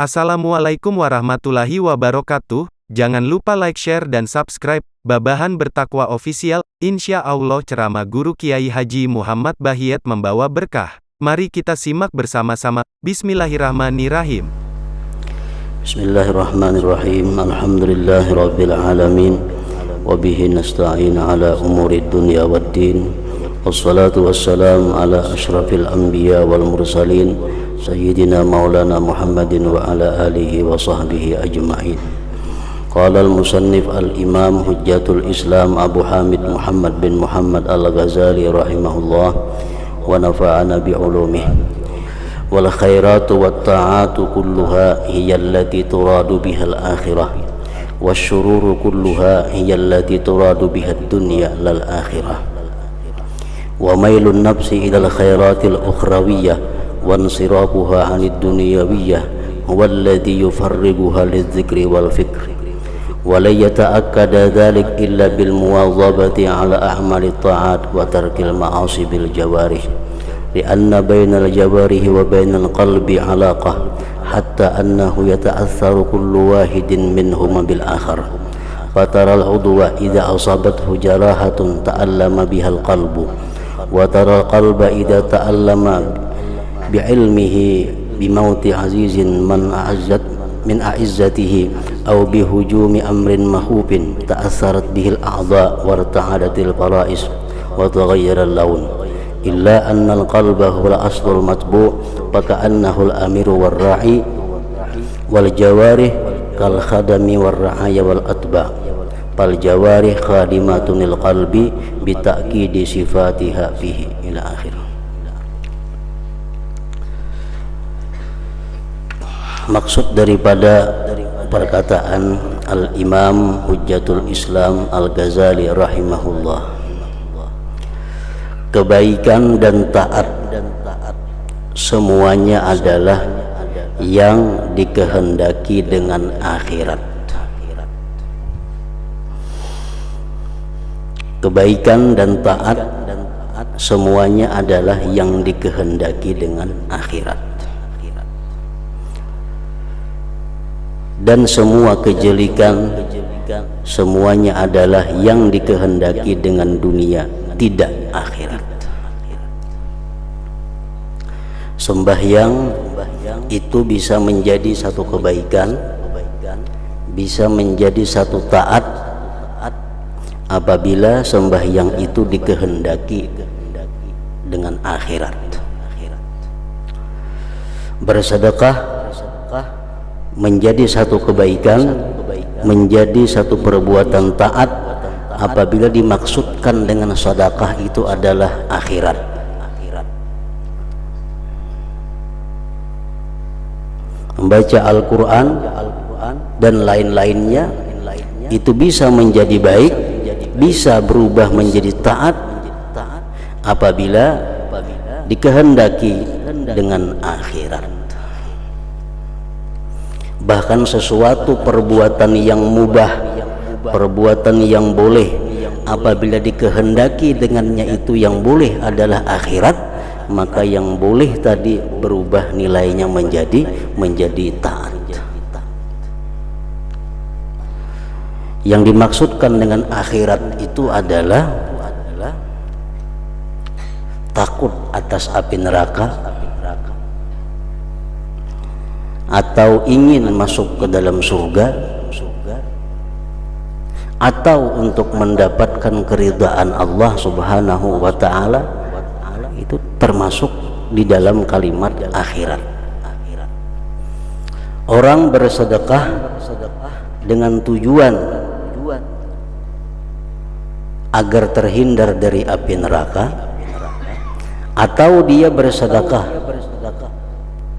Assalamualaikum warahmatullahi wabarakatuh. Jangan lupa like, share, dan subscribe. Babahan Bertakwa Official. Insya Allah ceramah Guru Kiai Haji Muhammad Bahiyat membawa berkah. Mari kita simak bersama-sama. Bismillahirrahmanirrahim. Bismillahirrahmanirrahim. Alhamdulillahirabbil alamin. Wabihi nasta'in ala umurid dunya waddin. Wassalatu wassalamu ala ashrafil anbiya wal mursalin Sayyidina maulana Muhammadin wa ala alihi wa sahbihi ajma'in. Qala al-musannif al-imam hujjatul islam Abu Hamid Muhammad bin Muhammad al-Ghazali rahimahullah wa nafa'ana bi'ulumih. Wal khairatu wat ta'atu kulluha hiya allati turadu biha al-akhirah wasyururu kulluha hiya allati turadu biha ad-dunya lal akhirah. Wa mailun nafsi ila al-khairatil ukhrawiyyah wa insirafuha 'anid dunyawiyyah huwa alladhi yufarriguha lidh-dhikri wal fikri wa la yata'akkada dhalik illa bil muwadhabati 'ala a'mali ta'at wa tarkil ma'asi bil jawarih li'anna bainal jawarihi wa bainal qalbi 'alaqah hatta annahu yata'atharu kullu wahidin minhuma bil akhar fataral 'udwa idza asabathu jarahatun ta'allama bihal qalbu wa taral qalba idza ta'allama bi'ilmihi bimauti azizin man a'azzat min a'izzatihi aw bihujumi amrin mahubin ta'assarat bihil a'dha warta'adatil farais wa taghayyara al-lawn illa anna al-qalba huwa al-aslul matbu' wa ka'annahu al-amiru war-ra'i wal jawarih kal khadami war-ra'aya wal atba' fal jawarih khadimatun lil qalbi bi ta'kidi sifatiha fihi ila akhir. Maksud daripada perkataan Al-Imam Hujjatul Islam Al-Ghazali rahimahullah, kebaikan dan taat semuanya adalah yang dikehendaki dengan akhirat. Kebaikan dan taat semuanya adalah yang dikehendaki dengan akhirat. Dan semua kejelikan semuanya adalah yang dikehendaki dengan dunia, tidak akhirat. Sembahyang itu bisa menjadi satu kebaikan, bisa menjadi satu taat apabila sembahyang itu dikehendaki dengan akhirat. Bersedekah menjadi satu kebaikan, menjadi satu perbuatan taat apabila dimaksudkan dengan sedekah itu adalah akhirat. Membaca Al-Quran dan lain-lainnya itu bisa menjadi baik, bisa berubah menjadi taat apabila dikehendaki dengan akhirat. Bahkan sesuatu perbuatan yang mubah, perbuatan yang boleh, apabila dikehendaki dengannya itu yang boleh adalah akhirat, maka yang boleh tadi berubah nilainya menjadi taat. Yang dimaksudkan dengan akhirat itu adalah takut atas api neraka, atau ingin masuk ke dalam surga, atau untuk mendapatkan keridhaan Allah Subhanahu wa ta'ala, itu termasuk di dalam kalimat akhirat. Orang bersedekah dengan tujuan agar terhindar dari api neraka, atau dia bersedekah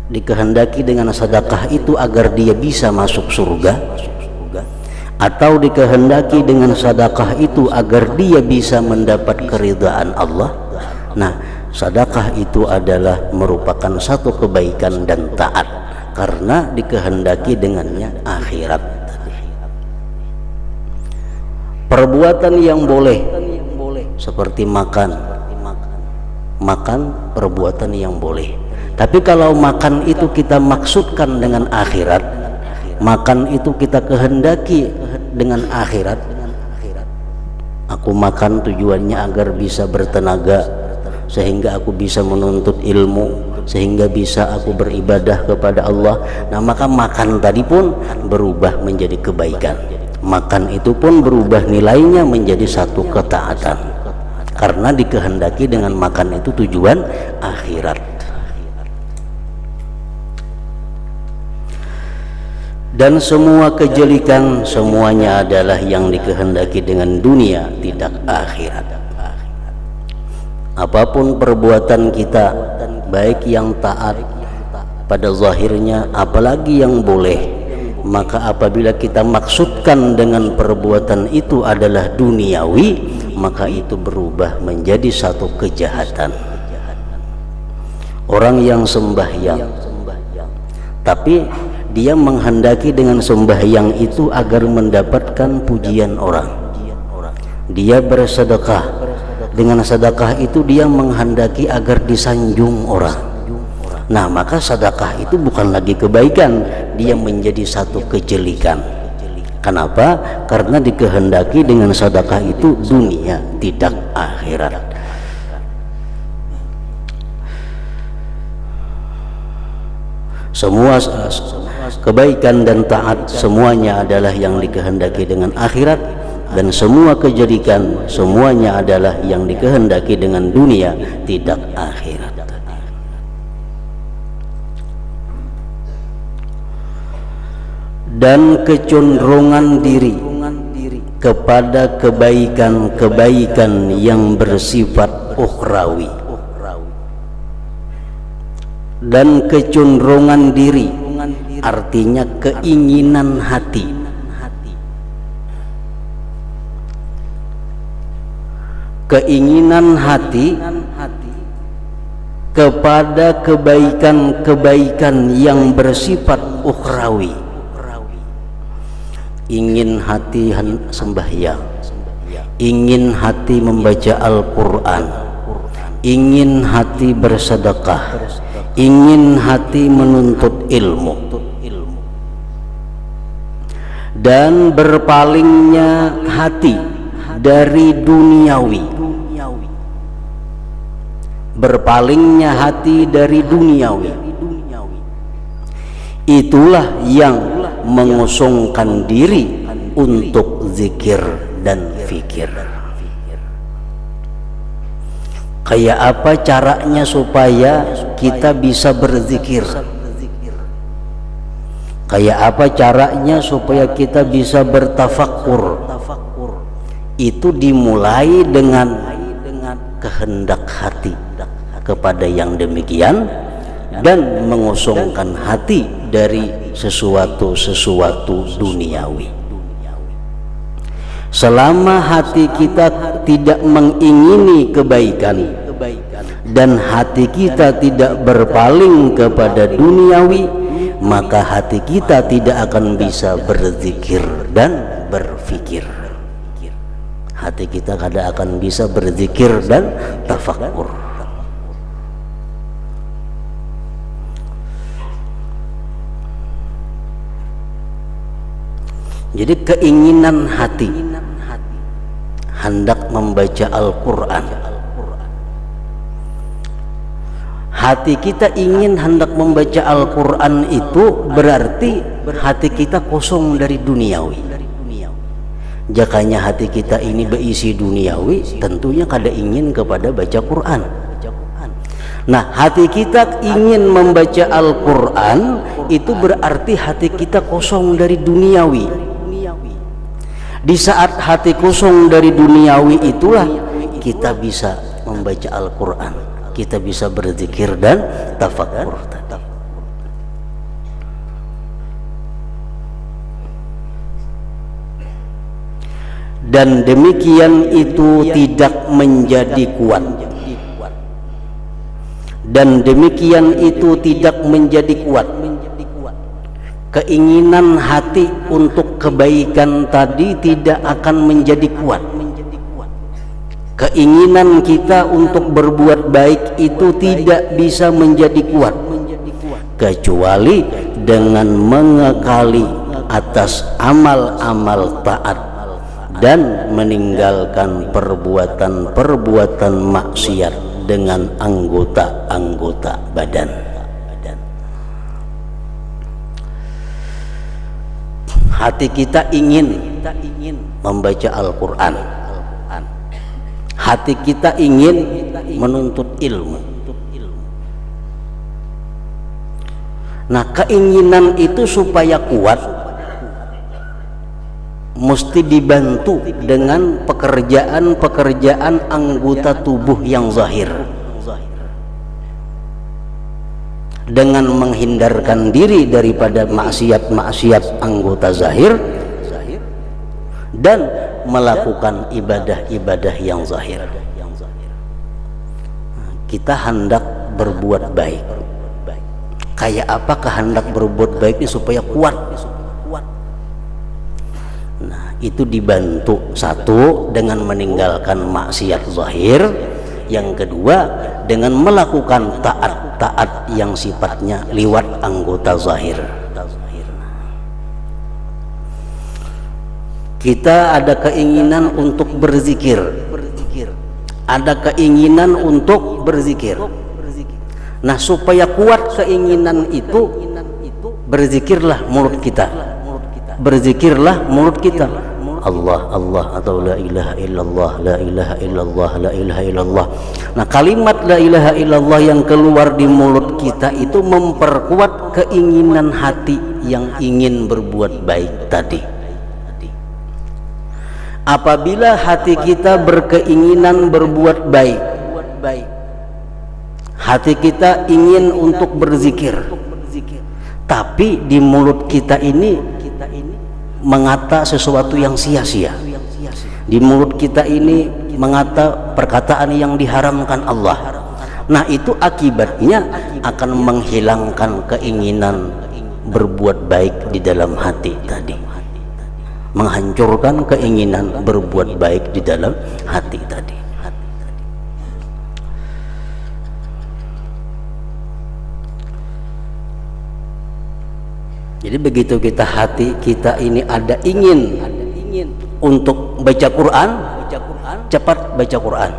dikehendaki dengan sedekah itu agar dia bisa masuk surga, atau dikehendaki dengan sedekah itu agar dia bisa mendapat keridhaan Allah. Nah, sedekah itu adalah merupakan satu kebaikan dan taat karena dikehendaki dengannya akhirat. Perbuatan yang boleh seperti makan perbuatan yang boleh, Tapi kalau makan itu kita maksudkan dengan akhirat, makan itu kita kehendaki dengan akhirat, aku makan tujuannya agar bisa bertenaga, sehingga aku bisa menuntut ilmu, sehingga bisa aku beribadah kepada Allah. Nah, maka makan tadi pun berubah menjadi kebaikan. Makan itu pun berubah nilainya menjadi satu ketaatan, karena dikehendaki dengan makan itu tujuan akhirat. Dan semua kejelikan semuanya adalah yang dikehendaki dengan dunia, tidak akhirat. Apapun perbuatan kita, baik yang taat pada zahirnya, apalagi yang boleh, maka apabila kita maksudkan dengan perbuatan itu adalah duniawi, maka itu berubah menjadi satu kejahatan. Orang yang sembahyang, tapi dia menghendaki dengan sembahyang itu agar mendapatkan pujian orang. Dia bersedekah, dengan sedekah itu dia menghendaki agar disanjung orang. Nah, maka sedekah itu bukan lagi kebaikan, dia menjadi satu kejelikan. Kenapa? Karena dikehendaki dengan sedekah itu dunia, tidak akhirat. Semua kebaikan dan taat semuanya adalah yang dikehendaki dengan akhirat, dan semua kejelikan semuanya adalah yang dikehendaki dengan dunia, tidak akhirat. Dan kecenderungan diri kepada kebaikan-kebaikan yang bersifat ukhrawi, dan kecenderungan diri artinya keinginan hati, keinginan hati kepada kebaikan-kebaikan yang bersifat ukhrawi. Ingin hati sembahyang, ingin hati membaca Al-Quran, ingin hati bersedekah, ingin hati menuntut ilmu, dan berpalingnya hati dari duniawi, berpalingnya hati dari duniawi, itulah yang mengosongkan diri untuk zikir dan fikir. Kayak apa caranya supaya kita bisa berzikir? Kayak apa caranya supaya kita bisa bertafakkur? Itu dimulai dengan kehendak hati kepada yang demikian, dan mengosongkan hati dari sesuatu duniawi. Selama hati kita tidak mengingini kebaikan dan hati kita tidak berpaling kepada duniawi, maka hati kita tidak akan bisa berzikir dan berfikir. Hati kita tidak akan bisa berzikir dan tafakkur. Jadi keinginan hati hendak membaca Al-Quran, hati kita ingin hendak membaca Al-Quran, itu berarti hati kita kosong dari duniawi. Jakanya hati kita ini berisi duniawi, tentunya kada ingin kepada baca Quran. Nah, hati kita ingin membaca Al-Quran, itu berarti hati kita kosong dari duniawi. Di saat hati kosong dari duniawi itulah kita bisa membaca Al-Quran, kita bisa berzikir dan tafakkur. Dan demikian itu tidak menjadi kuat, dan demikian itu tidak menjadi kuat. Keinginan hati untuk kebaikan tadi tidak akan menjadi kuat. Keinginan kita untuk berbuat baik itu tidak bisa menjadi kuat. kecuali dengan mengekali atas amal-amal taat dan meninggalkan perbuatan-perbuatan maksiat dengan anggota-anggota badan. Hati kita ingin membaca Al-Quran, hati kita ingin menuntut ilmu. Nah, keinginan itu supaya kuat mesti dibantu dengan pekerjaan-pekerjaan anggota tubuh yang zahir, dengan menghindarkan diri daripada maksiat-maksiat anggota zahir dan melakukan ibadah-ibadah yang zahir. Kita hendak berbuat baik. Kayak apa kehendak berbuat baik ini supaya kuat? Nah, itu dibantu satu dengan meninggalkan maksiat zahir, yang kedua dengan melakukan taat yang sifatnya liwat anggota zahir. Kita ada keinginan untuk berzikir, ada keinginan untuk berzikir. Nah, supaya kuat keinginan itu, berzikirlah mulut kita, berzikirlah mulut kita, Allah Allah atau la ilaha illallah, la ilaha illallah, la ilaha illallah. Nah, kalimat la ilaha illallah yang keluar di mulut kita itu memperkuat keinginan hati yang ingin berbuat baik tadi. Apabila hati kita berkeinginan berbuat baik, hati kita ingin untuk berzikir, tapi di mulut kita ini mengata sesuatu yang sia-sia. Di mulut kita ini mengata perkataan yang diharamkan Allah. Nah, itu akibatnya akan menghilangkan keinginan berbuat baik di dalam hati tadi, menghancurkan keinginan berbuat baik di dalam hati tadi. Jadi begitu hati kita ini ada ingin untuk baca Quran, cepat baca Quran.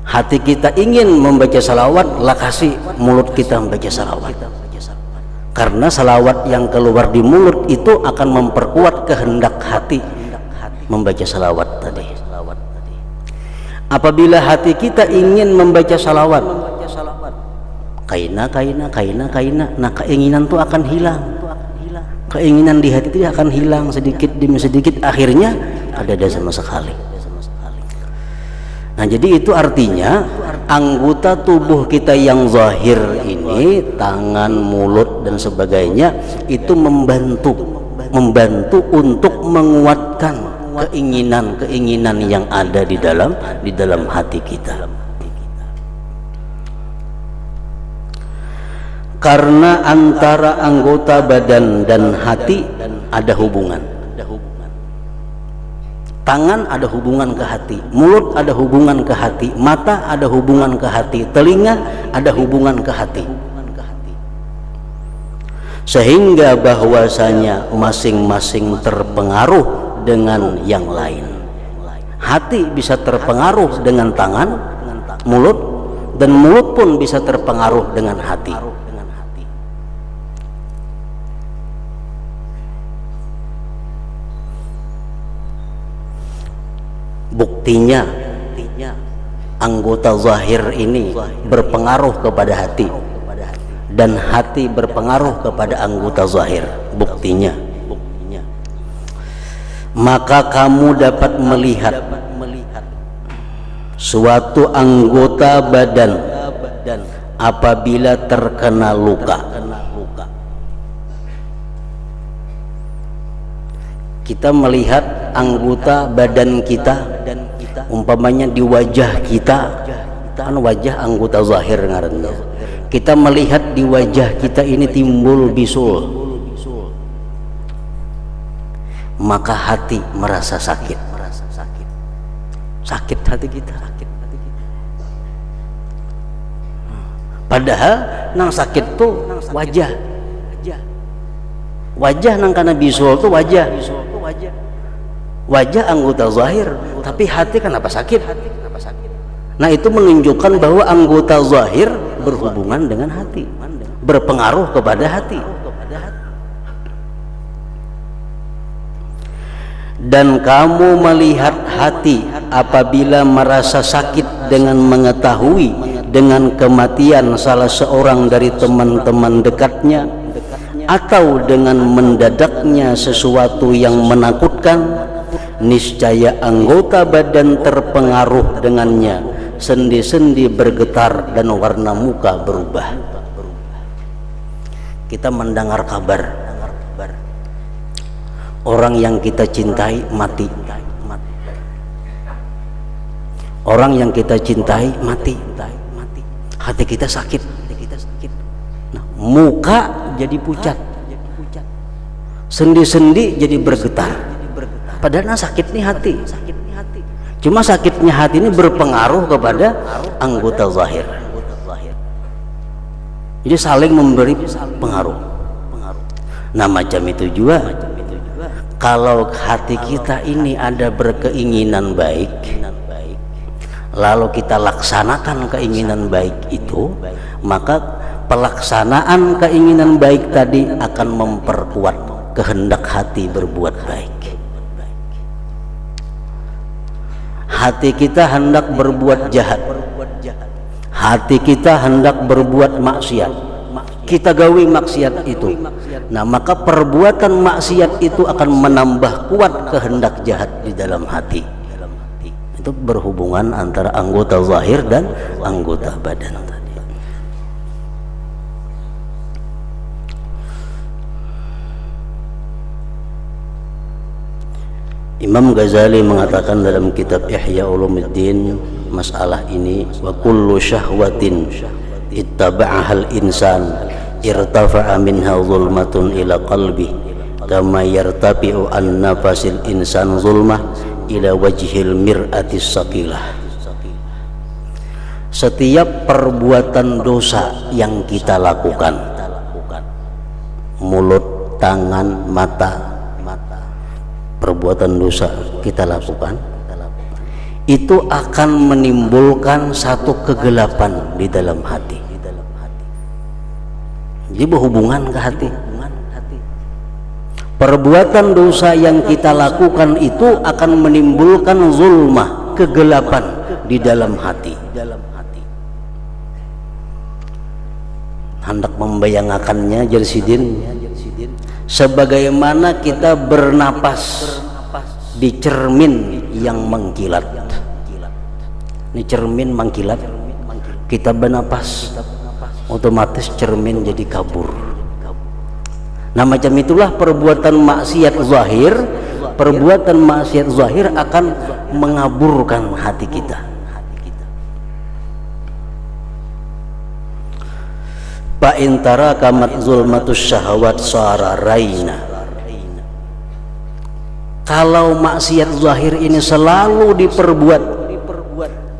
Hati kita ingin membaca salawat, lah kasih mulut kita membaca salawat. Karena salawat yang keluar di mulut itu akan memperkuat kehendak hati membaca salawat tadi. Apabila hati kita ingin membaca salawat, kaina, nah keinginan itu akan hilang. Keinginan di hati itu akan hilang sedikit demi sedikit, akhirnya ada sama sekali. Nah, jadi itu artinya anggota tubuh kita yang zahir ini, tangan, mulut dan sebagainya, itu membantu untuk menguatkan keinginan yang ada di dalam hati kita. Karena antara anggota badan dan hati ada hubungan. Tangan ada hubungan ke hati, mulut ada hubungan ke hati, mata ada hubungan ke hati, telinga ada hubungan ke hati. Sehingga bahwasanya masing-masing terpengaruh dengan yang lain. Hati bisa terpengaruh dengan tangan, mulut, dan mulut pun bisa terpengaruh dengan hati. Buktinya anggota zahir ini berpengaruh kepada hati dan hati berpengaruh kepada anggota zahir. Buktinya, maka kamu dapat melihat suatu anggota badan apabila terkena luka. Kita melihat anggota badan kita, umpamanya di wajah kita, kan wajah anggota zahir ngaranna. Kita melihat di wajah kita ini timbul bisul, maka hati merasa sakit. Sakit hati kita. Padahal nang sakit tuh wajah nang kana bisul tuh wajah anggota zahir, tapi hati kenapa sakit? Nah, itu menunjukkan bahwa anggota zahir berhubungan dengan hati, berpengaruh kepada hati. Dan kamu melihat hati apabila merasa sakit dengan mengetahui dengan kematian salah seorang dari teman-teman dekatnya, atau dengan mendadaknya sesuatu yang menakutkan, niscaya anggota badan terpengaruh dengannya, sendi-sendi bergetar dan warna muka berubah. Kita mendengar kabar orang yang kita cintai mati. Orang yang kita cintai mati. Hati kita sakit. Nah, muka jadi pucat. Sendi-sendi jadi bergetar. Padahal sakit nih hati. Cuma sakitnya hati ini berpengaruh kepada anggota zahir. Jadi saling memberi pengaruh. Nah, macam itu juga kalau hati kita ini ada berkeinginan baik, lalu kita laksanakan keinginan baik itu, maka pelaksanaan keinginan baik tadi akan memperkuat kehendak hati berbuat baik. Hati kita hendak berbuat jahat, hati kita hendak berbuat maksiat, kita gawi maksiat itu. Nah, maka perbuatan maksiat itu akan menambah kuat kehendak jahat di dalam hati. Itu berhubungan antara anggota zahir dan anggota badan tadi. Imam Ghazali mengatakan dalam kitab Ihya Ulumuddin masalah ini, wa kullu syahwatin ittaba'ahal insan irtafa'a minha zulmatun ila qalbi kama yartafi'u an nafasil insan zulmah ila wajhil mir'atis saqilah. Setiap perbuatan dosa yang kita lakukan, mulut, tangan, mata, perbuatan dosa kita lakukan, itu akan menimbulkan satu kegelapan di dalam hati. Jadi berhubungan ke hati. Perbuatan dosa yang kita lakukan itu akan menimbulkan zulmah, kegelapan di dalam hati. Hendak membayangakannya Jersidin, sebagaimana kita bernapas di cermin yang mengkilat. Ini cermin mengkilat, kita bernapas, otomatis cermin jadi kabur. Nah, macam itulah perbuatan maksiat zahir. Perbuatan maksiat zahir akan mengaburkan hati kita. Fa intara kamat zulmatus syahwat sara raina. Kalau maksiat zahir ini selalu diperbuat,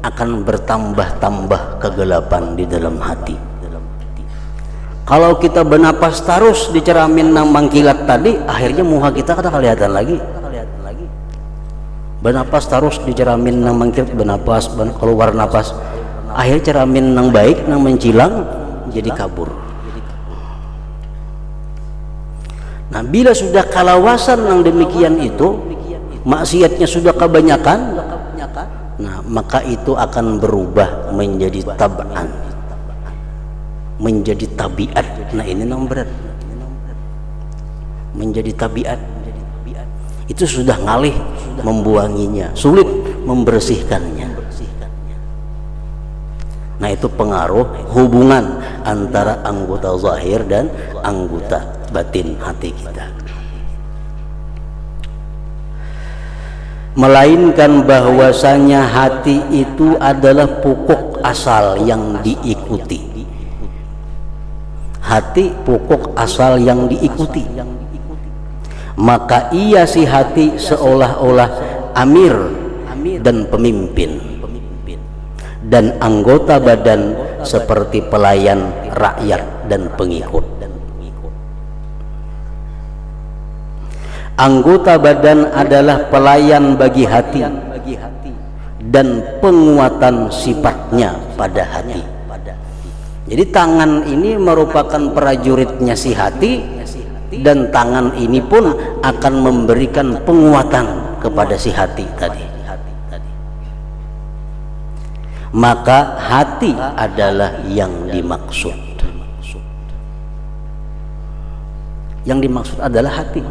akan bertambah-tambah kegelapan di dalam hati. Kalau kita bernapas terus di cermin nang mangkilat tadi, akhirnya muka kita kada kelihatan lagi. Bernapas terus di cermin nang mangkilat, bernapas, keluar napas, akhirnya cermin nang baik nang mencilang jadi kabur. Nah, bila sudah kalawasan nang demikian itu, maksiatnya sudah kebanyakan, nah maka itu akan berubah menjadi tab'an, menjadi tabiat. Nah, ini yang berat, menjadi tabiat. Itu sudah ngalih membuanginya, sulit membersihkannya. Nah, itu pengaruh hubungan antara anggota zahir dan anggota batin hati kita. Melainkan bahwasanya hati itu adalah pokok asal yang diikuti. Hati pokok asal yang diikuti. Maka ia si hati seolah-olah amir dan pemimpin, dan anggota badan seperti pelayan rakyat dan pengikut. Anggota badan adalah pelayan bagi hati dan penguatan sifatnya pada hati. Jadi tangan ini merupakan prajuritnya si hati, dan tangan ini pun akan memberikan penguatan kepada si hati tadi. Maka hati adalah yang dimaksud. Yang dimaksud adalah hati.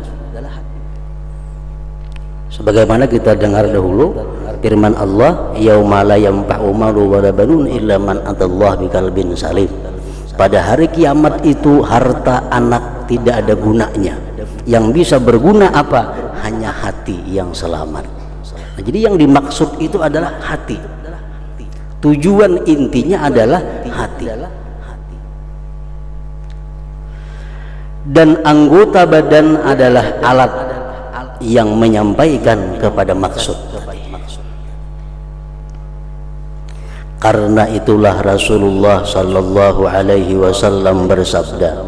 Sebagaimana kita dengar dahulu firman Allah, yauma la yanfa'u malun wala banun illa man atallaha biqalbin salim. Pada hari kiamat itu harta anak tidak ada gunanya. Yang bisa berguna apa? Hanya hati yang selamat. Nah, jadi yang dimaksud itu adalah hati. Tujuan intinya adalah hati. Dan anggota badan adalah alat yang menyampaikan kepada maksud. Karena itulah Rasulullah sallallahu alaihi wasallam bersabda,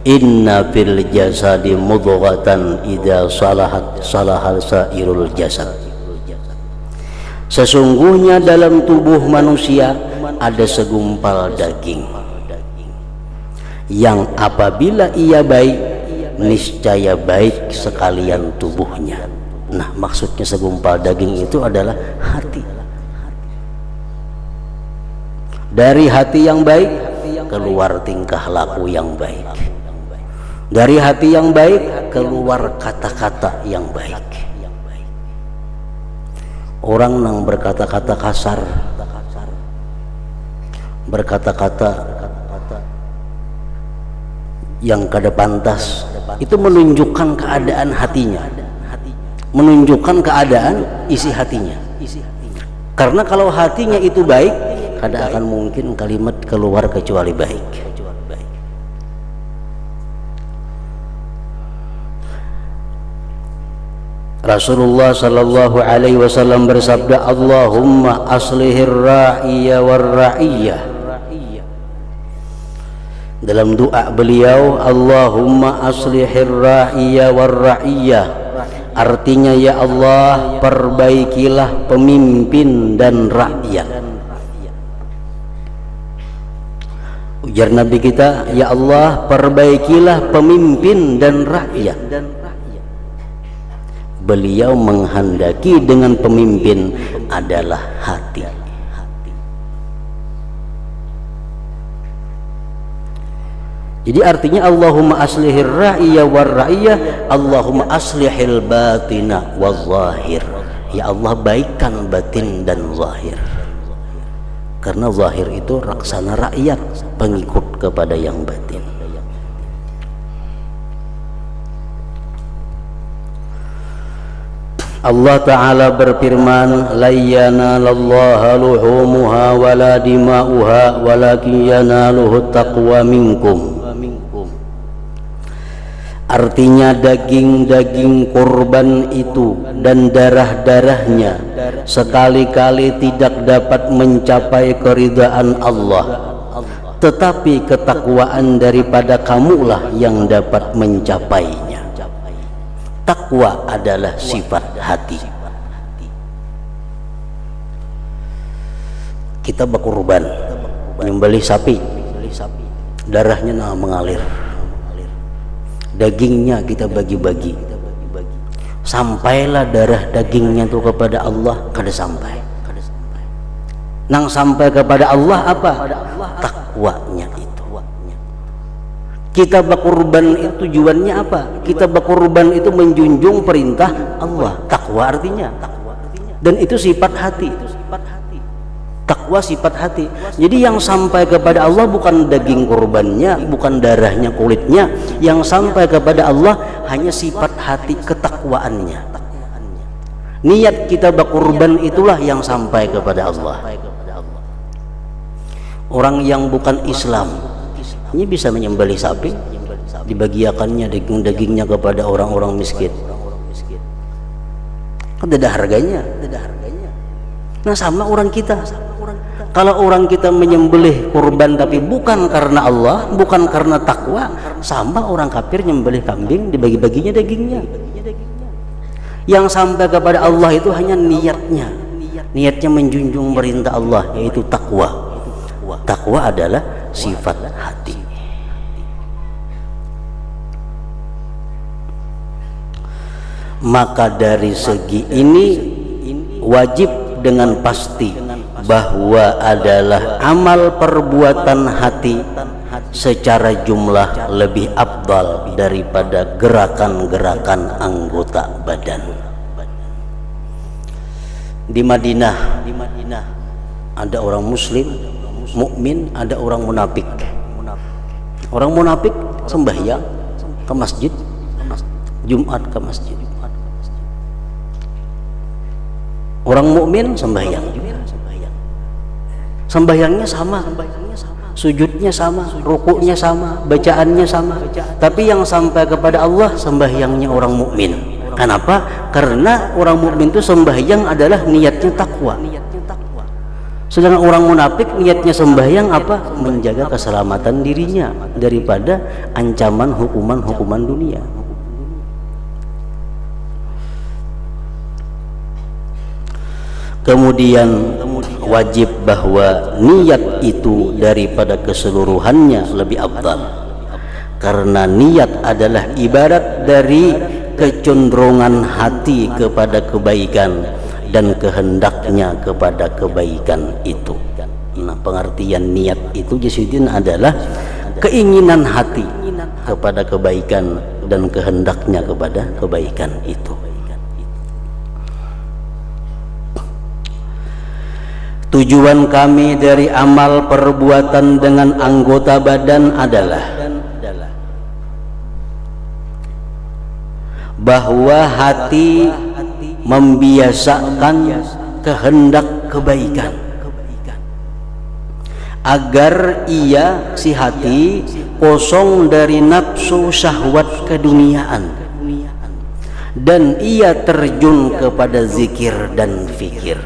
inna fil jasadi mudghatan idza salahat salahal sairul jasad. Sesungguhnya dalam tubuh manusia ada segumpal daging yang apabila ia baik, niscaya baik sekalian tubuhnya. Nah, maksudnya segumpal daging itu adalah hati. Dari hati yang baik keluar tingkah laku yang baik. Dari hati yang baik keluar kata-kata yang baik. Orang yang berkata-kata kasar, berkata-kata yang kada pantas, itu menunjukkan keadaan hatinya, menunjukkan keadaan isi hatinya. Karena kalau hatinya itu baik, kada akan mungkin kalimat keluar kecuali baik. Rasulullah sallallahu alaihi wasallam bersabda, Allahumma aslihir ra'iyya war ra'iyah. Dalam doa beliau, Allahumma aslihir ra'iyya war ra'iyah, artinya ya Allah, perbaikilah pemimpin dan rakyat. Ujar Nabi kita, ya Allah, perbaikilah pemimpin dan rakyat. Beliau menghendaki dengan pemimpin adalah hati. Jadi artinya Allahumma aslihir ra'iyya war ra'iyah, Allahumma aslihil batina wal zahir. Ya Allah, baikkan batin dan zahir. Karena zahir itu raksana rakyat, pengikut kepada yang batin. Allah Ta'ala berfirman, la yanalallaha luhumuha wala dima'uha walakin yanaluhu taqwa minkum. Artinya daging-daging kurban itu dan darah-darahnya sekali-kali tidak dapat mencapai keridaan Allah, tetapi ketakwaan daripada kamulah yang dapat mencapainya. Takwa adalah sifat hati. Kita berkurban, menyembelih sapi, darahnya mengalir, dagingnya kita bagi-bagi. Sampailah darah dagingnya itu kepada Allah, kada sampai. Nang sampai kepada Allah apa? Takwanya itu. Kita berkurban itu tujuannya apa? Kita berkurban itu menjunjung perintah Allah. Takwa artinya. Dan itu sifat hati. Takwa sifat hati. Jadi yang sampai kepada Allah bukan daging kurbannya, bukan darahnya, kulitnya. Yang sampai kepada Allah hanya sifat hati, ketakwaannya. Niat kita berkurban itulah yang sampai kepada Allah. Orang yang bukan Islam ini bisa menyembelih sapi, dibagiakannya daging-dagingnya kepada orang-orang miskin. Kan tidak ada harganya. Nah, sama orang kita. Kalau orang kita menyembelih kurban tapi bukan karena Allah, bukan karena takwa, sama orang kafir nyembelih kambing dibagi-baginya dagingnya. Yang sampai kepada Allah itu hanya niatnya menjunjung perintah Allah, yaitu takwa. Takwa adalah sifat hati. Maka dari segi ini wajib dengan pasti bahwa adalah amal perbuatan hati secara jumlah lebih afdal daripada gerakan-gerakan anggota badan. Di Madinah ada orang muslim mukmin, ada orang munafik. Orang munafik sembahyang ke masjid, Jumat ke masjid. Orang mukmin sembahyang juga. Sembahyangnya sama, sujudnya sama, rukuknya sama, bacaannya sama. Tapi yang sampai kepada Allah sembahyangnya orang mukmin. Kenapa? Karena orang mukmin itu sembahyang adalah niatnya takwa. Sedangkan orang munafik niatnya sembahyang apa? Menjaga keselamatan dirinya daripada ancaman hukuman dunia. Kemudian wajib bahwa niat itu daripada keseluruhannya lebih afdal, karena niat adalah ibarat dari kecenderungan hati kepada kebaikan dan kehendaknya kepada kebaikan itu. Nah, pengertian niat itu Jasiuddin adalah keinginan hati kepada kebaikan dan kehendaknya kepada kebaikan itu. Tujuan kami dari amal perbuatan dengan anggota badan adalah bahwa hati membiasakan kehendak kebaikan agar si hati kosong dari nafsu syahwat keduniaan dan ia terjun kepada zikir dan fikir.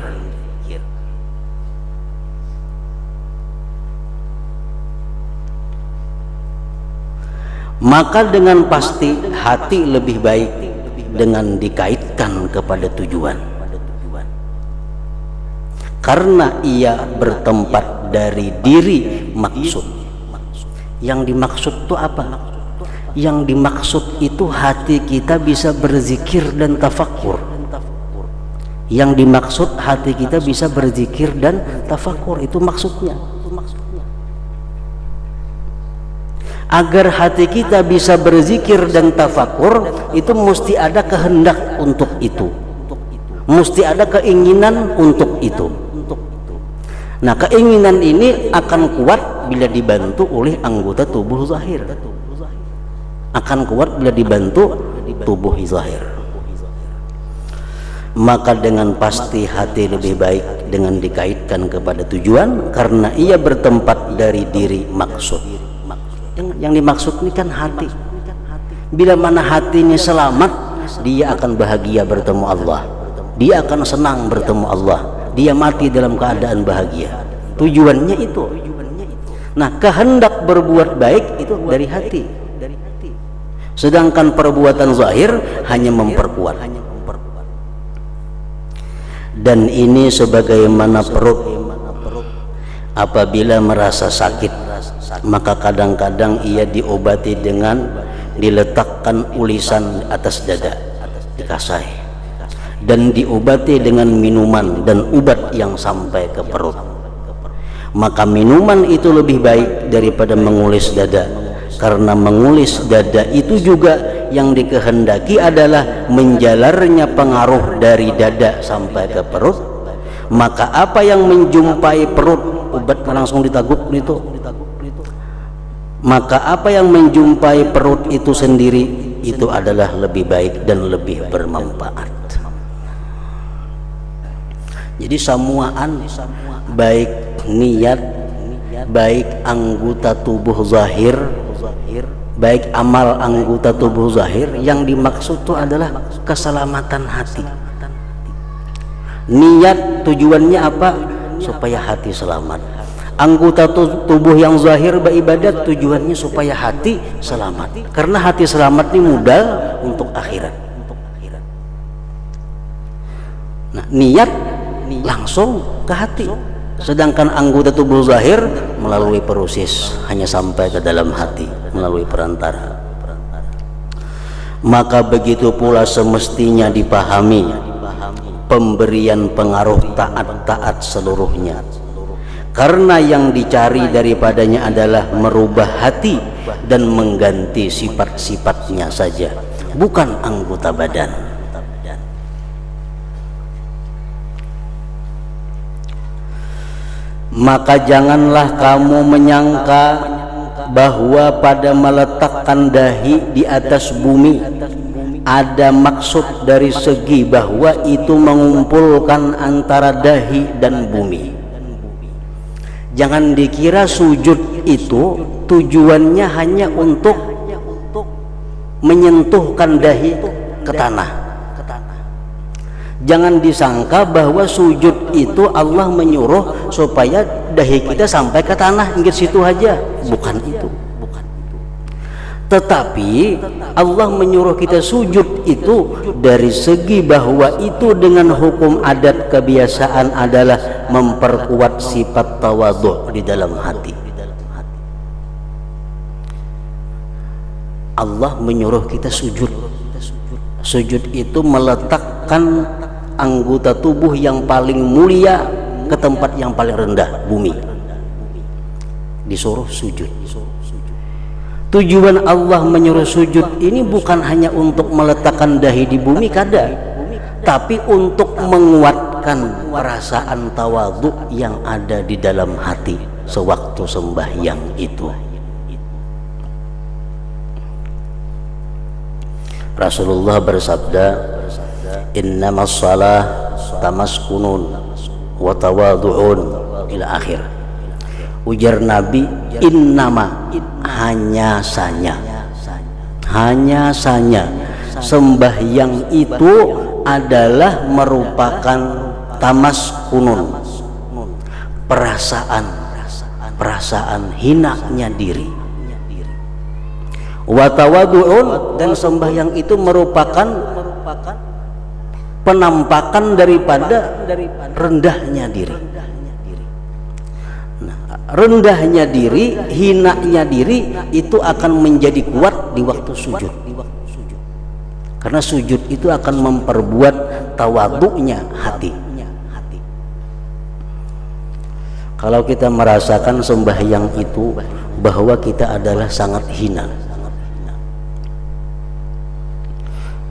Maka dengan pasti hati lebih baik dengan dikaitkan kepada tujuan, karena ia bertempat dari diri maksud. Yang dimaksud itu apa? Yang dimaksud itu hati kita bisa berzikir dan tafakur. Yang dimaksud hati kita bisa berzikir dan tafakur, itu maksudnya. Agar hati kita bisa berzikir dan tafakur, itu mesti ada kehendak untuk itu, mesti ada keinginan untuk itu. Nah, keinginan ini akan kuat bila dibantu oleh anggota tubuh zahir, akan kuat bila dibantu tubuh zahir. Maka dengan pasti hati lebih baik dengan dikaitkan kepada tujuan, karena ia bertempat dari diri maksud. Yang dimaksud ini kan hati. Bila mana hatinya selamat, dia akan bahagia bertemu Allah, dia akan senang bertemu Allah, dia mati dalam keadaan bahagia. Tujuannya itu. Nah, kehendak berbuat baik itu dari hati, sedangkan perbuatan zahir hanya memperkuat. Dan ini sebagaimana perut apabila merasa sakit, maka kadang-kadang ia diobati dengan diletakkan ulisan atas dada, dikasai, dan diobati dengan minuman dan obat yang sampai ke perut. Maka minuman itu lebih baik daripada mengulis dada, karena mengulis dada itu juga yang dikehendaki adalah menjalarnya pengaruh dari dada sampai ke perut. Maka apa yang menjumpai perut, obat langsung ditagup itu. Maka apa yang menjumpai perut itu sendiri, itu adalah lebih baik dan lebih bermanfaat. Jadi samuaan, baik niat, baik anggota tubuh zahir, baik amal anggota tubuh zahir, yang dimaksud itu adalah keselamatan hati. Niat tujuannya apa? Supaya hati selamat. Anggota tubuh yang zahir beribadat tujuannya supaya hati selamat. Karena hati selamat ini modal untuk akhirat. Nah, niat langsung ke hati. Sedangkan anggota tubuh zahir melalui proses hanya sampai ke dalam hati melalui perantara. Maka begitu pula semestinya dipahami pemberian pengaruh taat-taat seluruhnya. Karena yang dicari daripadanya adalah merubah hati dan mengganti sifat-sifatnya saja, bukan anggota badan. Maka janganlah kamu menyangka bahwa pada meletakkan dahi di atas bumi ada maksud dari segi bahwa itu mengumpulkan antara dahi dan bumi. Jangan dikira sujud itu tujuannya hanya untuk menyentuhkan dahi ke tanah. Jangan disangka bahwa sujud itu Allah menyuruh supaya dahi kita sampai ke tanah, inggit situ aja. Bukan itu. Tetapi Allah menyuruh kita sujud itu dari segi bahwa itu dengan hukum adat kebiasaan adalah memperkuat sifat tawadhu di dalam hati. Allah menyuruh kita sujud. Sujud itu meletakkan anggota tubuh yang paling mulia ke tempat yang paling rendah, bumi. Disuruh sujud. Tujuan Allah menyuruh sujud ini bukan hanya untuk meletakkan dahi di bumi kada, tapi untuk menguatkan perasaan tawadhu yang ada di dalam hati sewaktu sembahyang itu. Rasulullah bersabda, innamas salah tamaskunun wa tawadhu'un ila akhir. Ujar Nabi, innama, hanya saja sembahyang itu adalah merupakan tamaskunun, perasaan hinanya diri. Wa tawadhu'un, dan sembahyang itu merupakan penampakan daripada rendahnya diri. Rendahnya diri, hinanya diri itu akan menjadi kuat di waktu sujud. Karena sujud itu akan memperbuat tawadhu'nya hati. Kalau kita merasakan sembahyang itu bahwa kita adalah sangat hina.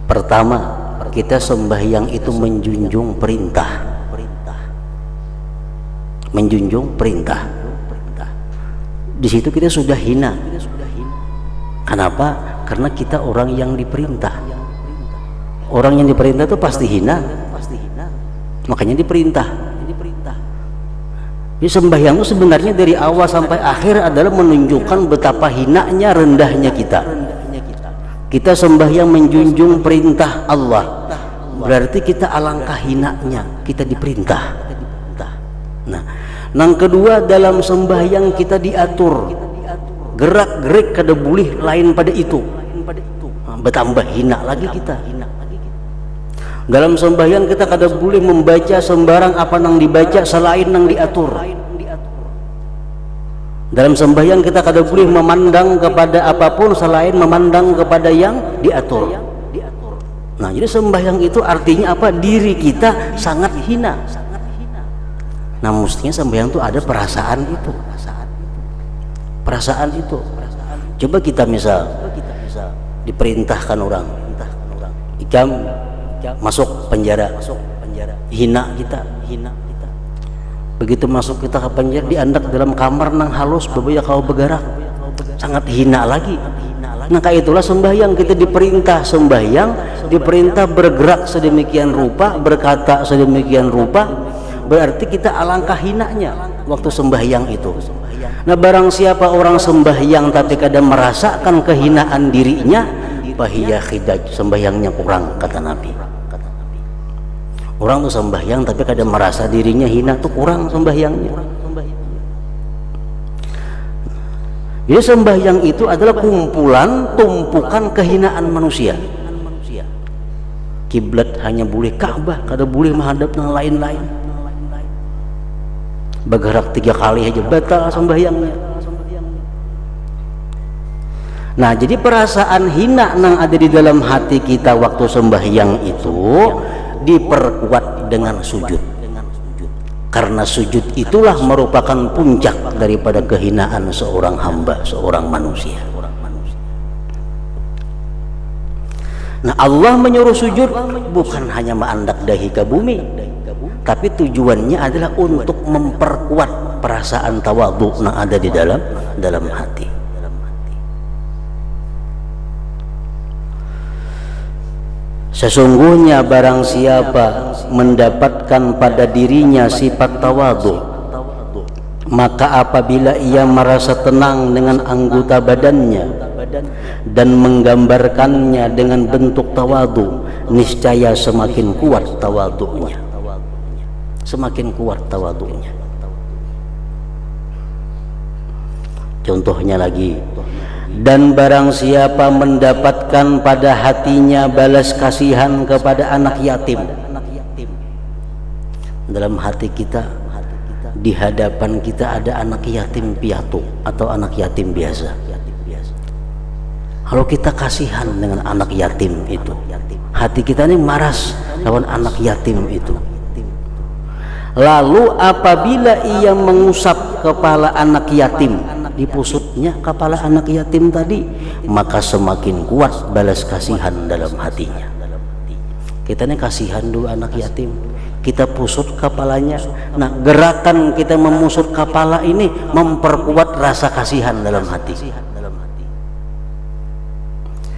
Pertama, kita sembahyang itu menjunjung perintah. Menjunjung perintah. Di situ kita sudah hina. Kenapa? Karena kita orang yang diperintah. Orang yang diperintah itu pasti hina. Makanya diperintah. Jadi sembahyang itu sebenarnya dari awal sampai akhir adalah menunjukkan betapa hinanya, rendahnya kita. Kita sembahyang menjunjung perintah Allah. Berarti kita alangkah hinanya, kita diperintah. Nah, yang kedua, dalam sembahyang kita diatur gerak-gerik kada boleh lain pada itu. Bertambah hina lagi kita. Dalam sembahyang kita kada boleh membaca sembarang apa yang dibaca selain yang diatur. Dalam sembahyang kita kada boleh memandang kepada apapun selain memandang kepada yang diatur. Nah, jadi sembahyang itu artinya apa? Diri kita sangat hina. Nah, mestinya sembahyang itu ada perasaan itu. Perasaan itu. Coba kita misal diperintahkan orang, ikam masuk penjara, hina kita. Begitu masuk kita ke penjara, diandak dalam kamar nang halus, beberapa kau bergerak, sangat hina lagi. Nah, kayak itulah sembahyang, kita diperintah sembahyang, diperintah bergerak sedemikian rupa, berkata sedemikian rupa. Berarti kita alangkah hinanya waktu sembahyang itu. Nah, barang siapa orang sembahyang tapi kadang merasakan kehinaan dirinya, bahiyah khidaj, sembahyangnya kurang, kata Nabi. Orang tuh sembahyang tapi kadang merasa dirinya hina, tuh kurang sembahyangnya. Jadi sembahyang itu adalah kumpulan tumpukan kehinaan manusia. Kiblat hanya boleh Ka'bah, kada boleh menghadap yang lain-lain. Bergerak 3 kali aja batal sembahyangnya. Nah, jadi perasaan hina yang ada di dalam hati kita waktu sembahyang itu diperkuat dengan sujud. Karena sujud itulah merupakan puncak daripada kehinaan seorang hamba, seorang manusia. Nah, Allah menyuruh sujud bukan hanya menandak dahi ke bumi, tapi tujuannya adalah untuk memperkuat perasaan tawadhu yang ada di dalam hati. Sesungguhnya barang siapa mendapatkan pada dirinya sifat tawadhu, maka apabila ia merasa tenang dengan anggota badannya dan menggambarkannya dengan bentuk tawadhu, niscaya semakin kuat tawadhunya. Semakin kuat tawadhunya. Contohnya lagi, dan barang siapa mendapatkan pada hatinya balas kasihan kepada anak yatim. Dalam hati kita, di hadapan kita ada anak yatim piatu atau anak yatim biasa. Kalau kita kasihan dengan anak yatim itu, hati kita ini maras lawan anak yatim itu. Lalu apabila ia mengusap kepala anak yatim, dipusutnya kepala anak yatim tadi, maka semakin kuat balas kasihan dalam hatinya. Kita ini kasihan dulu anak yatim, kita pusut kepalanya. Nah, gerakan kita memusut kepala ini memperkuat rasa kasihan dalam hati.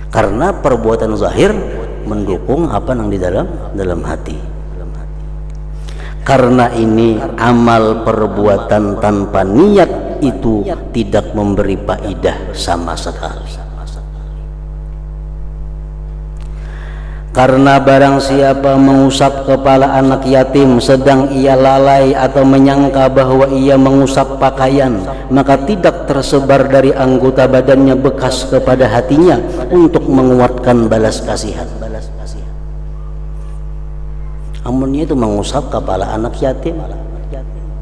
Karena perbuatan zahir mendukung apa yang di dalam hati. Karena ini amal perbuatan tanpa niat itu tidak memberi faedah sama sekali. Karena barang siapa mengusap kepala anak yatim sedang ia lalai atau menyangka bahwa ia mengusap pakaian, maka tidak tersebar dari anggota badannya bekas kepada hatinya untuk menguatkan balas kasihan. Amunnya itu mengusap kepala anak yatim,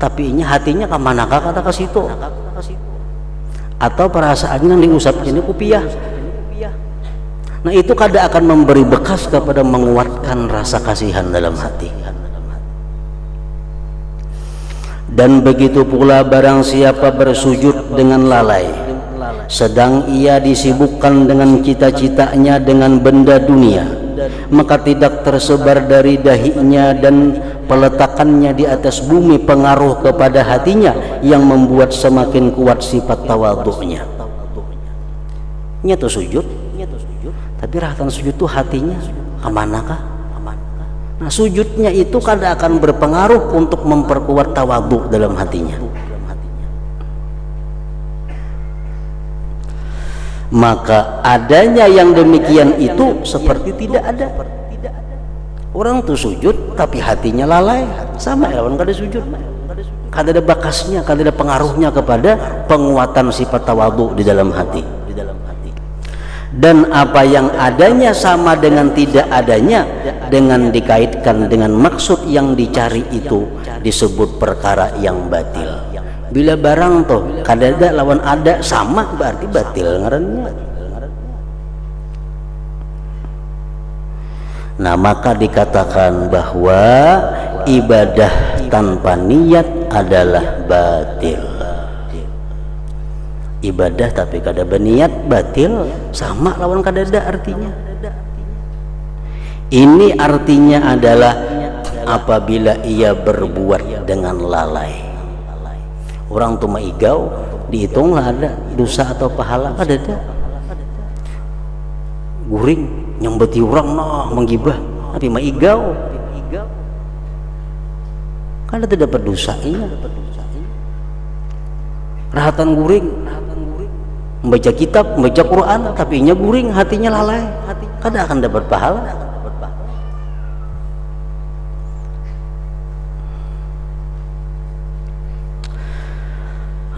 tapi hatinya kemanakah kata ke situ, atau perasaannya diusap ini kupiah. Nah, itu kada akan memberi bekas kepada menguatkan rasa kasihan dalam hati. Dan begitu pula barang siapa bersujud dengan lalai, sedang ia disibukkan dengan cita-citanya dengan benda dunia, maka tidak tersebar dari dahinya dan peletakannya di atas bumi pengaruh kepada hatinya yang membuat semakin kuat sifat tawadhu'nya. Nyata sujud, tapi rahatan sujud itu hatinya kemanakah? Nah, sujudnya itu kada akan berpengaruh untuk memperkuat tawadhu dalam hatinya. Maka adanya yang demikian itu seperti tidak ada. Orang tuh sujud tapi hatinya lalai, sama lawan kada sujud. Kada ada bakasnya, kada ada pengaruhnya kepada penguatan sifat tawadhu di dalam hati. Dan apa yang adanya sama dengan tidak adanya, dengan dikaitkan dengan maksud yang dicari itu disebut perkara yang batil. Bila barang toh kada ada lawan ada sama, berarti batil ngarannya. Nah, maka dikatakan bahwa ibadah tanpa niat adalah batil. Ibadah tapi kada berniat batil, sama lawan kada ada artinya. Ini artinya adalah apabila ia berbuat dengan lalai. Orang tuh maigau dihitunglah ada dosa atau pahala, kada ada. Guring nyambeti orang noh menggibah tapi maigau kada dapat dosanya. Rahatan guring membaca kitab, membaca Quran, tapi inya guring, hatinya lalai, kada akan dapat pahala.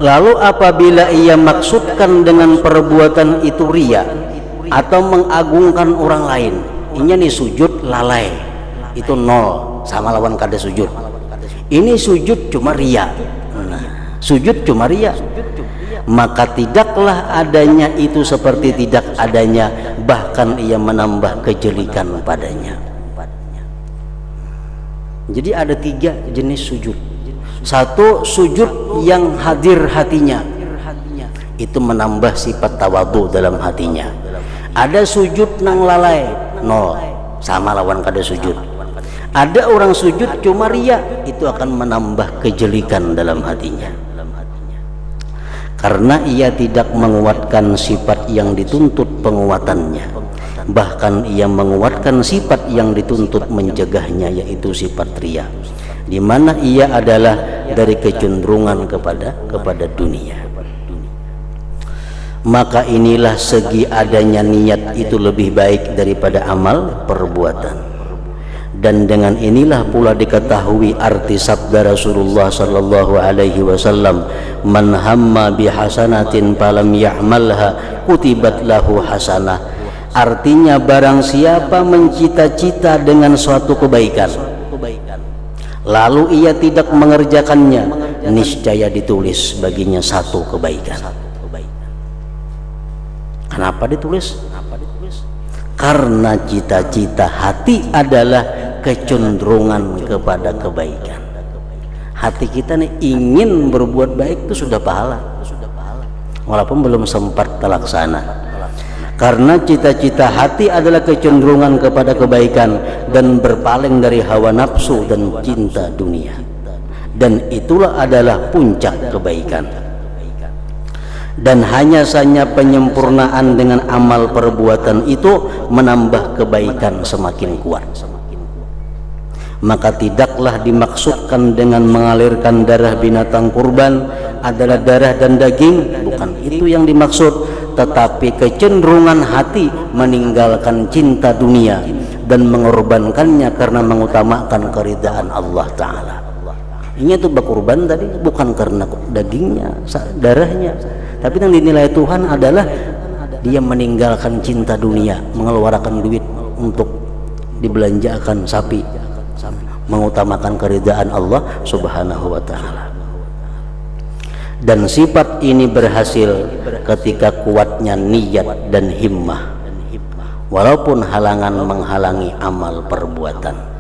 Lalu apabila ia maksudkan dengan perbuatan itu riya atau mengagungkan orang lain, ini nih sujud lalai, itu nol, sama lawan kada sujud. Ini sujud cuma riya, sujud cuma riya, maka tidaklah adanya itu seperti tidak adanya, bahkan ia menambah kejelikan padanya. Jadi ada 3 jenis sujud. Satu, sujud yang hadir hatinya, itu menambah sifat tawadhu dalam hatinya. Ada sujud nang lalai, nol, sama lawan kada sujud. Ada orang sujud cuma riya, itu akan menambah kejelikan dalam hatinya, karena ia tidak menguatkan sifat yang dituntut penguatannya, bahkan ia menguatkan sifat yang dituntut mencegahnya, yaitu sifat riya, di mana ia adalah dari kecenderungan kepada dunia. Maka inilah segi adanya niat itu lebih baik daripada amal perbuatan. Dan dengan inilah pula diketahui arti sabda Rasulullah sallallahu alaihi wasallam, man hamma bihasanatin falam ya'malha kutibat lahu hasanah. Artinya barang siapa mencita-cita dengan suatu kebaikan lalu ia tidak mengerjakannya, niscaya ditulis baginya satu kebaikan. Kenapa ditulis? Karena cita-cita hati adalah kecenderungan kepada kebaikan. Hati kita nih ingin berbuat baik itu sudah pahala, walaupun belum sempat terlaksana. Karena cita-cita hati adalah kecenderungan kepada kebaikan dan berpaling dari hawa nafsu dan cinta dunia, dan itulah adalah puncak kebaikan. Dan hanya saja penyempurnaan dengan amal perbuatan itu menambah kebaikan semakin kuat. Maka tidaklah dimaksudkan dengan mengalirkan darah binatang kurban adalah darah dan daging, bukan itu yang dimaksud, tetapi kecenderungan hati meninggalkan cinta dunia dan mengorbankannya karena mengutamakan keridaan Allah Ta'ala. Ini tuh berkurban tadi bukan karena dagingnya, darahnya, tapi yang dinilai Tuhan adalah dia meninggalkan cinta dunia, mengeluarkan duit untuk dibelanjakan sapi, mengutamakan keridaan Allah Subhanahu wa Ta'ala. Dan sifat ini berhasil ketika kuatnya niat dan himmah, walaupun halangan menghalangi amal perbuatan.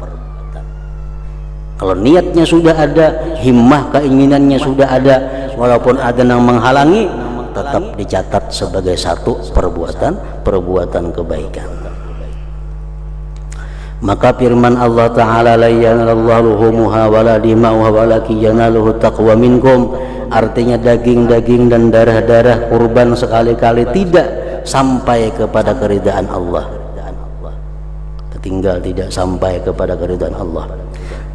Kalau niatnya sudah ada, himmah keinginannya sudah ada, walaupun ada yang menghalangi, tetap dicatat sebagai satu perbuatan kebaikan. Maka firman Allah Ta'ala, la yanallahu luhumuha wala dima'uha walakin yanaluhu taqwa minkum, artinya daging-daging dan darah-darah kurban sekali-kali tidak sampai kepada keridaan Allah, tinggal tidak sampai kepada keridaan Allah,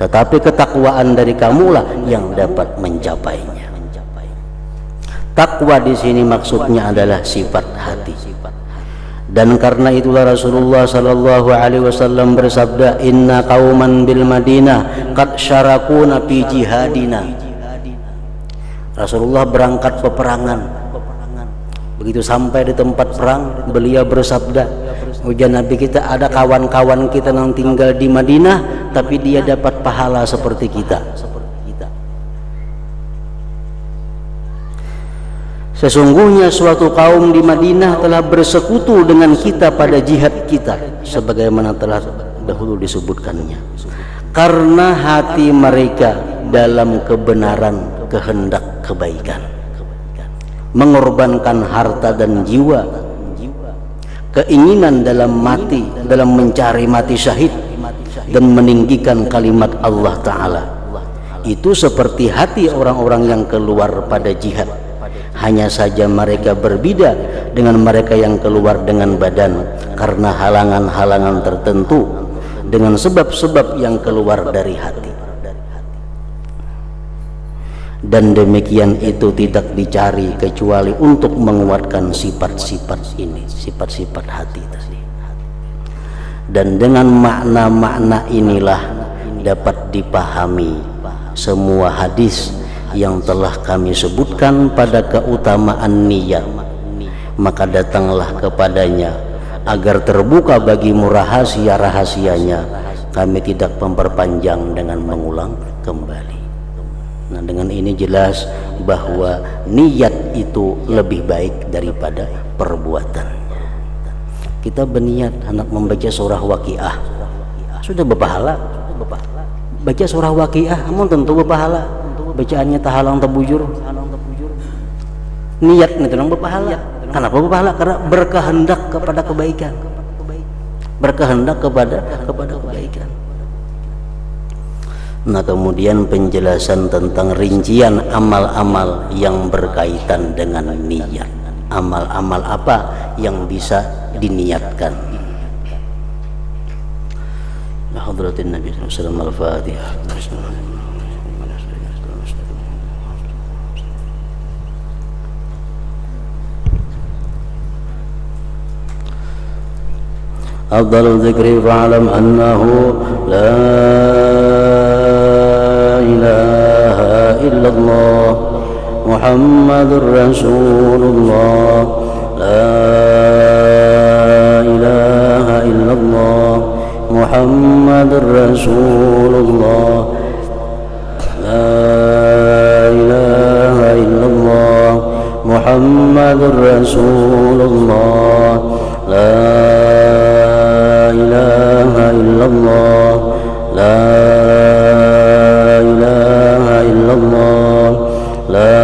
tetapi ketakwaan dari kamulah yang dapat mencapainya. Takwa di sini maksudnya adalah sifat hati. Dan karena itulah Rasulullah sallallahu alaihi wasallam bersabda, inna qauman bil Madinah qad syarakuna fi jihadina. Rasulullah berangkat peperangan. Begitu sampai di tempat perang, beliau bersabda, ujar Nabi kita, ada kawan-kawan kita yang tinggal di Madinah tapi dia dapat pahala seperti kita. Sesungguhnya suatu kaum di Madinah telah bersekutu dengan kita pada jihad kita, sebagaimana telah dahulu disebutkannya, karena hati mereka dalam kebenaran kehendak kebaikan, mengorbankan harta dan jiwa, keinginan dalam mati, dalam mencari mati syahid dan meninggikan kalimat Allah Ta'ala. Itu seperti hati orang-orang yang keluar pada jihad. Hanya saja mereka berbeda dengan mereka yang keluar dengan badan karena halangan-halangan tertentu, dengan sebab-sebab yang keluar dari hati. Dan demikian itu tidak dicari kecuali untuk menguatkan sifat-sifat ini, sifat-sifat hati tadi. Dan dengan makna-makna inilah dapat dipahami semua hadis yang telah kami sebutkan pada keutamaan niat, maka datanglah kepadanya agar terbuka bagimu rahasia-rahasianya. Kami tidak memperpanjang dengan mengulang kembali. Nah, dengan ini jelas bahwa niat itu lebih baik daripada perbuatan. Kita berniat hendak membaca surah Waqiah, sudah berpahala. Baca surah Waqiah, namun tentu berpahala. Bacaannya tahalang terbujur. Niat itu yang berpahala. Kenapa berpahala? Karena berkehendak kepada kebaikan. Berkehendak kepada kebaikan. Nah, kemudian penjelasan tentang rincian amal-amal yang berkaitan dengan niat. Amal-amal apa yang bisa diniatkan? Hadratin Nabi sallallahu alaihi wasallam. Al-Fatihah. Afdalul dzikri fa'lam annahu la ilaha illallah Muhammadur Rasulullah, la ilaha illallah Muhammadur Rasulullah, la ilaha illallah Muhammadur Rasulullah, la ilaha illallah, la ilaha illallah, la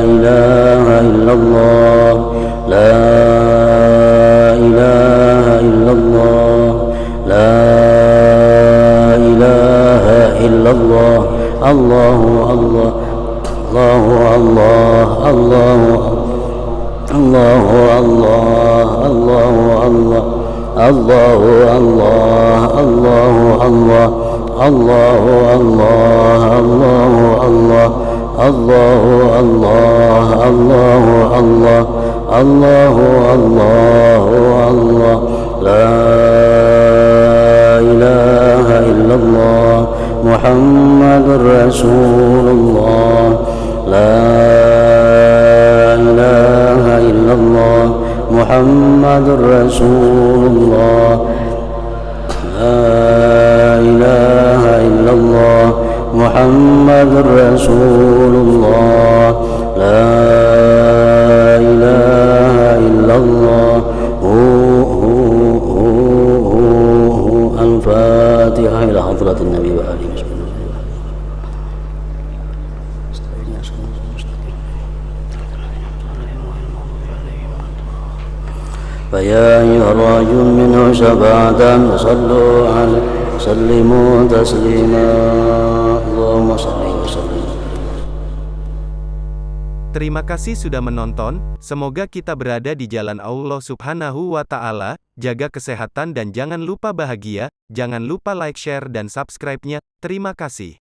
ilaha illallah, la ilaha illallah, la ilaha illallah. Allahu Allah, Allahu Allah, Allahu Allahu Allah, Allahu Allah, Allahu Allah, Allahu Allah, Allahu Allah, Allahu Allah, Allahu Allah, Allahu Allah, Allahu Allah, la ilaha illallah Muhammadur Rasulullah, la ilaha illallah Muhammadur Rasulullah, la ilaha illallah Muhammadur Rasulullah, la ilaha illallah. Al-Fatihah ila hadratin Nabi wa alihi wasallam. فيا أيها الرجل منه شفاعة وصلوا عليه وسلموا تسليما اللهم صل وسلم. Terima kasih sudah menonton, semoga kita berada di jalan Allah Subhanahu wa Ta'ala, jaga kesehatan dan jangan lupa bahagia, jangan lupa like, share dan subscribe-nya, terima kasih.